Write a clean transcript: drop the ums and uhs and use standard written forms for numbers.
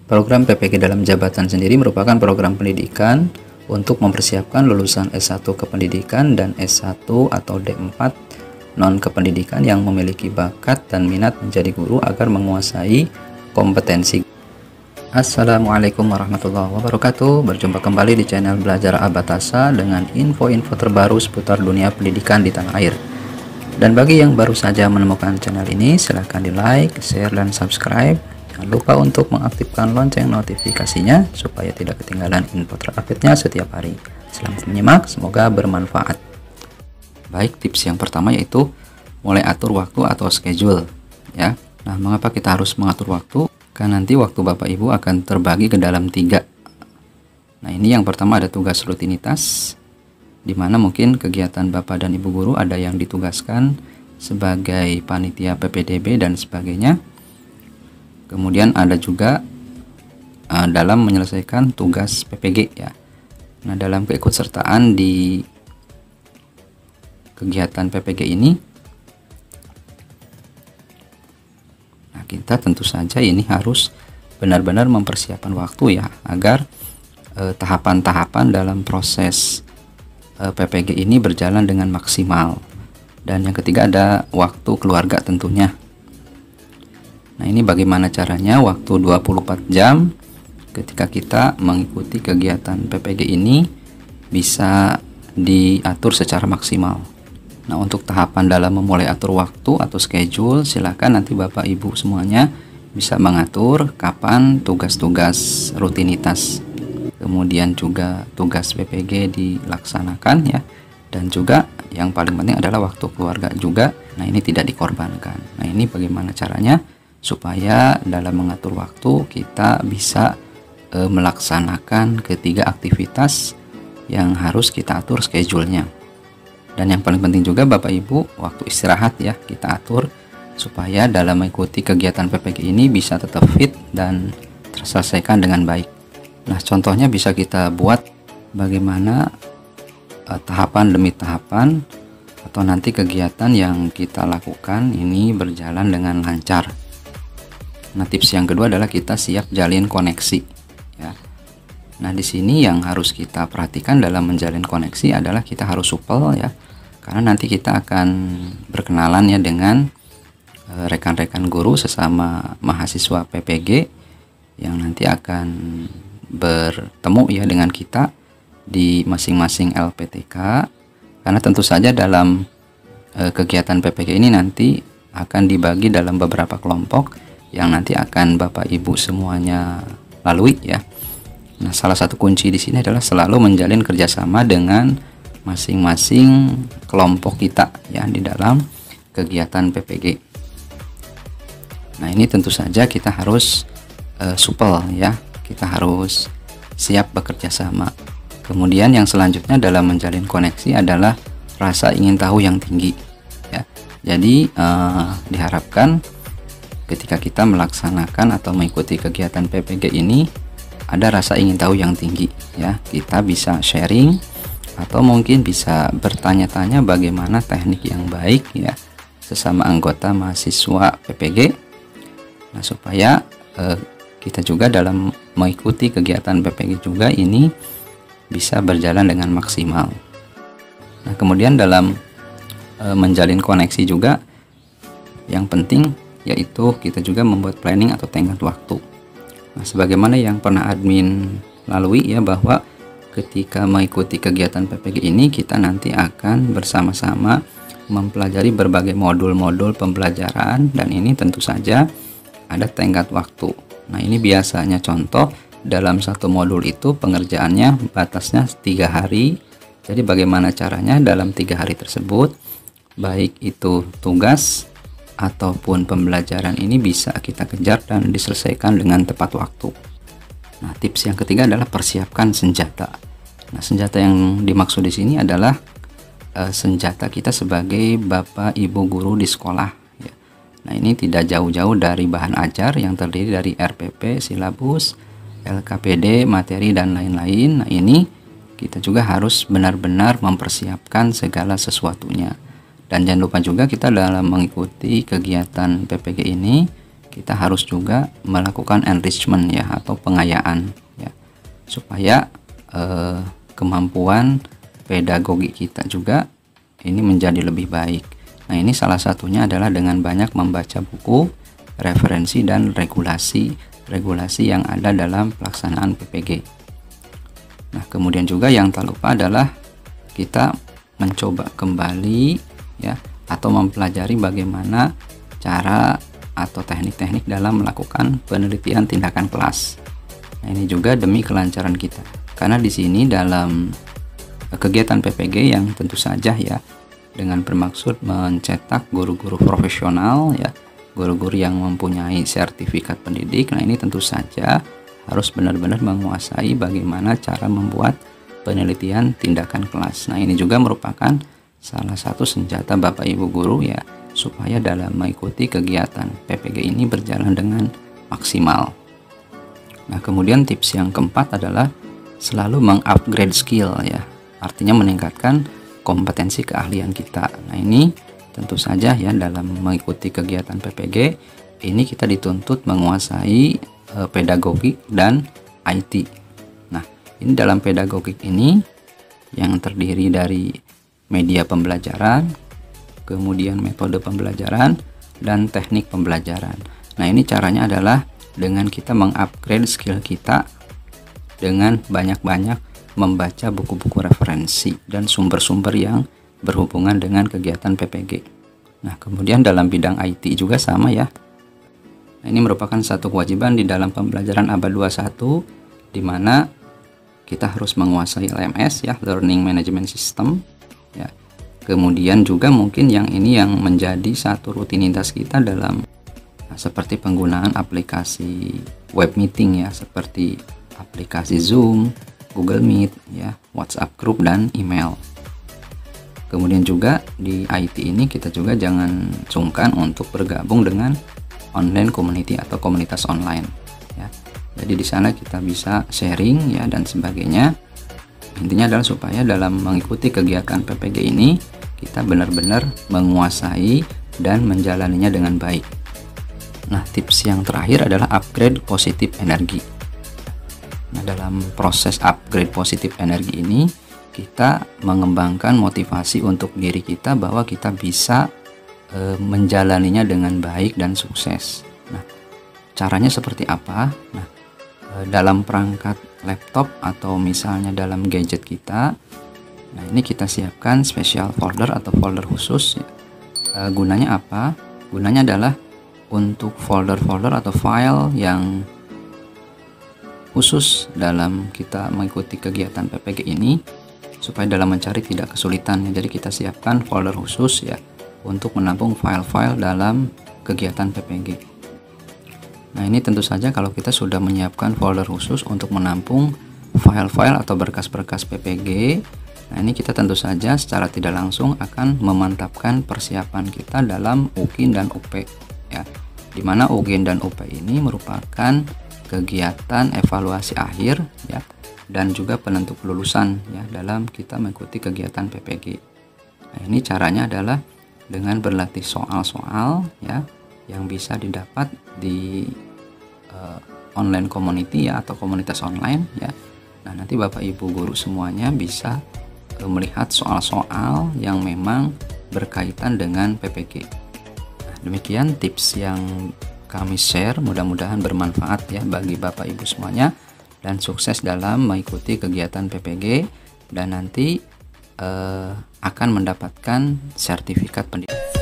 Program PPG dalam jabatan sendiri merupakan program pendidikan untuk mempersiapkan lulusan S1 Kependidikan dan S1 atau D4 non-kependidikan yang memiliki bakat dan minat menjadi guru agar menguasai kompetensi. Assalamualaikum warahmatullahi wabarakatuh. Berjumpa kembali di channel Belajar Abatasa dengan info-info terbaru seputar dunia pendidikan di tanah air. Dan bagi yang baru saja menemukan channel ini, silahkan di like, share, dan subscribe. Jangan lupa untuk mengaktifkan lonceng notifikasinya supaya tidak ketinggalan info terupdate-nya setiap hari. Selamat menyimak, semoga bermanfaat. Baik, tips yang pertama yaitu mulai atur waktu atau schedule ya. Nah, mengapa kita harus mengatur waktu? Karena nanti waktu Bapak Ibu akan terbagi ke dalam 3. Nah, ini yang pertama ada tugas rutinitas, di mana mungkin kegiatan Bapak dan Ibu guru ada yang ditugaskan sebagai panitia PPDB dan sebagainya. Kemudian ada juga dalam menyelesaikan tugas PPG ya. Nah, dalam keikutsertaan di kegiatan PPG ini, nah kita tentu saja ini harus benar-benar mempersiapkan waktu ya, agar tahapan-tahapan dalam proses PPG ini berjalan dengan maksimal. Dan yang ketiga ada waktu keluarga tentunya. Nah, ini bagaimana caranya waktu 24 jam ketika kita mengikuti kegiatan PPG ini bisa diatur secara maksimal. Nah, untuk tahapan dalam memulai atur waktu atau schedule, silakan nanti Bapak Ibu semuanya bisa mengatur kapan tugas-tugas rutinitas, kemudian juga tugas PPG dilaksanakan ya, dan juga yang paling penting adalah waktu keluarga juga. Nah, ini tidak dikorbankan. Nah, ini bagaimana caranya supaya dalam mengatur waktu kita bisa melaksanakan ketiga aktivitas yang harus kita atur schedule-nya. Dan yang paling penting juga Bapak Ibu, waktu istirahat ya kita atur supaya dalam mengikuti kegiatan PPG ini bisa tetap fit dan terselesaikan dengan baik. Nah, contohnya bisa kita buat bagaimana tahapan demi tahapan atau nanti kegiatan yang kita lakukan ini berjalan dengan lancar. Nah, tips yang kedua adalah kita siap jalin koneksi ya. Nah, di sini yang harus kita perhatikan dalam menjalin koneksi adalah kita harus supel ya. Karena nanti kita akan berkenalan ya dengan rekan-rekan guru sesama mahasiswa PPG yang nanti akan bertemu ya dengan kita di masing-masing LPTK. Karena tentu saja dalam kegiatan PPG ini nanti akan dibagi dalam beberapa kelompok yang nanti akan Bapak Ibu semuanya lalui ya. Nah, salah satu kunci di sini adalah selalu menjalin kerjasama dengan masing-masing kelompok kita ya di dalam kegiatan PPG. Nah, ini tentu saja kita harus supel ya, kita harus siap bekerja sama. Kemudian yang selanjutnya dalam menjalin koneksi adalah rasa ingin tahu yang tinggi ya. Jadi diharapkan ketika kita melaksanakan atau mengikuti kegiatan PPG ini ada rasa ingin tahu yang tinggi ya. Kita bisa sharing atau mungkin bisa bertanya-tanya bagaimana teknik yang baik ya sesama anggota mahasiswa PPG. Nah, supaya kita juga dalam mengikuti kegiatan PPG juga ini bisa berjalan dengan maksimal. Nah, kemudian dalam menjalin koneksi juga yang penting yaitu kita juga membuat planning atau tenggat waktu. Nah, sebagaimana yang pernah admin lalui ya, bahwa ketika mengikuti kegiatan PPG ini kita nanti akan bersama-sama mempelajari berbagai modul-modul pembelajaran, dan ini tentu saja ada tenggat waktu. Nah, ini biasanya contoh dalam satu modul itu pengerjaannya batasnya 3 hari. Jadi bagaimana caranya dalam 3 hari tersebut baik itu tugas ataupun pembelajaran ini bisa kita kejar dan diselesaikan dengan tepat waktu. Nah, tips yang ketiga adalah persiapkan senjata. Nah, senjata yang dimaksud di sini adalah senjata kita sebagai Bapak Ibu guru di sekolah ya. Nah, ini tidak jauh-jauh dari bahan ajar yang terdiri dari RPP, silabus, LKPD, materi, dan lain-lain. Nah, ini kita juga harus benar-benar mempersiapkan segala sesuatunya. Dan jangan lupa juga kita dalam mengikuti kegiatan PPG ini kita harus juga melakukan enrichment ya, atau pengayaan ya, supaya kemampuan pedagogi kita juga ini menjadi lebih baik. Nah, ini salah satunya adalah dengan banyak membaca buku, referensi, dan regulasi yang ada dalam pelaksanaan PPG. Nah, kemudian juga yang tak lupa adalah kita mencoba kembali ya, atau mempelajari bagaimana cara atau teknik-teknik dalam melakukan penelitian tindakan kelas. Nah, ini juga demi kelancaran kita. Karena di sini dalam kegiatan PPG yang tentu saja ya dengan bermaksud mencetak guru-guru profesional ya, guru-guru yang mempunyai sertifikat pendidik. Nah, ini tentu saja harus benar-benar menguasai bagaimana cara membuat penelitian tindakan kelas. Nah, ini juga merupakan salah satu senjata Bapak Ibu guru ya, supaya dalam mengikuti kegiatan PPG ini berjalan dengan maksimal. Nah, kemudian tips yang keempat adalah selalu mengupgrade skill ya, artinya meningkatkan kompetensi keahlian kita. Nah, ini tentu saja ya dalam mengikuti kegiatan PPG ini kita dituntut menguasai pedagogik dan IT. Nah, ini dalam pedagogik ini yang terdiri dari media pembelajaran, kemudian metode pembelajaran, dan teknik pembelajaran. Nah, ini caranya adalah dengan kita mengupgrade skill kita dengan banyak-banyak membaca buku-buku referensi dan sumber-sumber yang berhubungan dengan kegiatan PPG. Nah, kemudian dalam bidang IT juga sama ya. Nah, ini merupakan satu kewajiban di dalam pembelajaran abad 21, di mana kita harus menguasai LMS ya, Learning Management System ya. Kemudian juga mungkin yang ini yang menjadi satu rutinitas kita dalam seperti penggunaan aplikasi web meeting ya, seperti aplikasi Zoom, Google Meet ya, WhatsApp Group, dan email. Kemudian juga di IT ini kita juga jangan sungkan untuk bergabung dengan online community atau komunitas online ya. Jadi di sana kita bisa sharing ya dan sebagainya. Intinya adalah supaya dalam mengikuti kegiatan PPG ini kita benar-benar menguasai dan menjalaninya dengan baik. Nah, tips yang terakhir adalah upgrade positif energi. Nah, dalam proses upgrade positif energi ini kita mengembangkan motivasi untuk diri kita bahwa kita bisa menjalaninya dengan baik dan sukses. Nah, caranya seperti apa? Nah, dalam perangkat laptop atau misalnya dalam gadget kita, nah ini kita siapkan special folder atau folder khusus ya. Gunanya apa? Gunanya adalah untuk folder-folder atau file yang khusus dalam kita mengikuti kegiatan PPG ini, supaya dalam mencari tidak kesulitan. Jadi kita siapkan folder khusus ya untuk menampung file-file dalam kegiatan PPG. Nah, ini tentu saja kalau kita sudah menyiapkan folder khusus untuk menampung file-file atau berkas-berkas PPG, nah ini kita tentu saja secara tidak langsung akan memantapkan persiapan kita dalam UGIN dan UP ya. Dimana UGIN dan UP ini merupakan kegiatan evaluasi akhir ya, dan juga penentu kelulusan ya dalam kita mengikuti kegiatan PPG. Nah, ini caranya adalah dengan berlatih soal-soal ya yang bisa didapat di online community ya, atau komunitas online ya. Nah, nanti Bapak Ibu guru semuanya bisa melihat soal-soal yang memang berkaitan dengan PPG. Nah, demikian tips yang kami share, mudah-mudahan bermanfaat ya bagi Bapak Ibu semuanya, dan sukses dalam mengikuti kegiatan PPG, dan nanti akan mendapatkan sertifikat pendidikan.